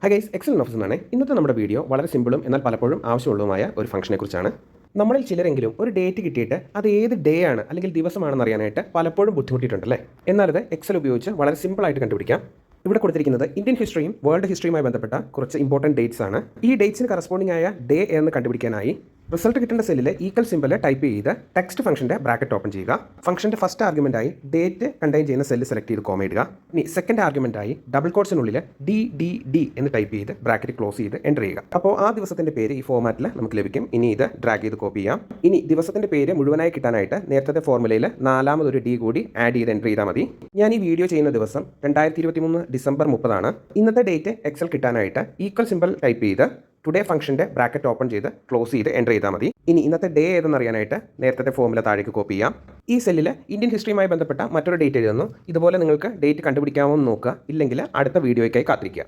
Hi guys, Excel office എന്നാണ്. ഇന്നത്തെ നമ്മുടെ വീഡിയോ വളരെ സിമ്പിളും എന്നാൽ പലപ്പോഴും ആവശ്യമുള്ളതുമായ ഒരു ഫംഗ്ഷനെക്കുറിച്ചാണ്. നമ്മളിൽ ചിലരെങ്കിലും ഒരു ഡേറ്റ് കിട്ടിയിട്ട് അത് ഏത് ഡേ ആണ് അല്ലെങ്കിൽ ദിവസമാണെന്ന് അറിയാനായിട്ട് പലപ്പോഴും ബുദ്ധിമുട്ടിയിട്ടുണ്ടല്ലേ. എന്നാൽ ഇത് എക്സൽ ഉപയോഗിച്ച് വളരെ സിമ്പിളായിട്ട് കണ്ടുപിടിക്കാം. ഇവിടെ കൊടുത്തിരിക്കുന്നത് ഇന്ത്യൻ ഹിസ്റ്ററിയും വേൾഡ് ഹിസ്റ്ററിയുമായി ബന്ധപ്പെട്ട കുറച്ച് ഇമ്പോർട്ടൻറ്റ് ഡേറ്റ്സ് ആണ്. ഈ ഡേറ്റ്സിന് കറസ്പോണ്ടിങ് ആയ ഡേ എന്ന് കണ്ടുപിടിക്കാനായി റിസൾട്ട് കിട്ടേണ്ട സെല്ലിൽ ഈക്വൽ സിമ്പിൾ ടൈപ്പ് ചെയ്ത് ടെക്സ്റ്റ് ഫംഗ്ഷന്റെ ബ്രാക്കറ്റ് ഓപ്പൺ ചെയ്യുക. ഫംഗ്ഷന്റെ ഫസ്റ്റ് ആർഗ്യുമെന്റായി ഡേറ്റ് കണ്ടെയ്ൻ ചെയ്യുന്ന സെല്ല് സെലക്ട് ചെയ്ത് കോമ ഇടുക. ഇനി സെക്കൻഡ് ആർഗ്യുമെന്റായി ഡബിൾ കോട്സിനുള്ളിൽ ഡി എന്ന് ടൈപ്പ് ചെയ്ത് ബ്രാക്കറ്റ് ക്ലോസ് ചെയ്ത് എൻ്റർ ചെയ്യുക. അപ്പോൾ ആ ദിവസത്തിന്റെ പേര് ഈ ഫോർമാറ്റിൽ നമുക്ക് ലഭിക്കും. ഇനി ഇത് ഡ്രാഗ് ചെയ്ത് കോപ്പി ചെയ്യാം. ഇനി ദിവസത്തിന്റെ പേര് മുഴുവനായി കിട്ടാനായിട്ട് നേരത്തെ ഫോർമുലയിൽ നാലാമതൊരു ഡി കൂടി ആഡ് ചെയ്ത് എൻ്റർ ചെയ്താൽ മതി. ഞാൻ ഈ വീഡിയോ ചെയ്യുന്ന ദിവസം 2023 ഡിസംബർ 30 ഇന്നത്തെ ഡേറ്റ് എക്സൽ കിട്ടാനായിട്ട് ഈക്വൽ സിമ്പിൾ ടൈപ്പ് ചെയ്ത് ടുഡേ ഫംഗ്ഷന്റെ ബ്രാക്കറ്റ് ഓപ്പൺ ചെയ്ത് ക്ലോസ് ചെയ്ത് എൻ്റർ ചെയ്താൽ മതി. ഇനി ഇന്നത്തെ ഡേ ഏതെന്ന് അറിയാനായിട്ട് നേരത്തെ ഫോർമുല താഴേക്ക് കോപ്പി ചെയ്യാം. ഈ സെല്ലിൽ ഇന്ത്യൻ ഹിസ്റ്ററിയുമായി ബന്ധപ്പെട്ട മറ്റൊരു ഡേറ്റ് എഴുതുന്നു. ഇതുപോലെ നിങ്ങൾക്ക് ഡേറ്റ് കണ്ടുപിടിക്കാമോ എന്ന് നോക്കുക. ഇല്ലെങ്കിൽ അടുത്ത വീഡിയോയ്ക്കായി കാത്തിരിക്കുക.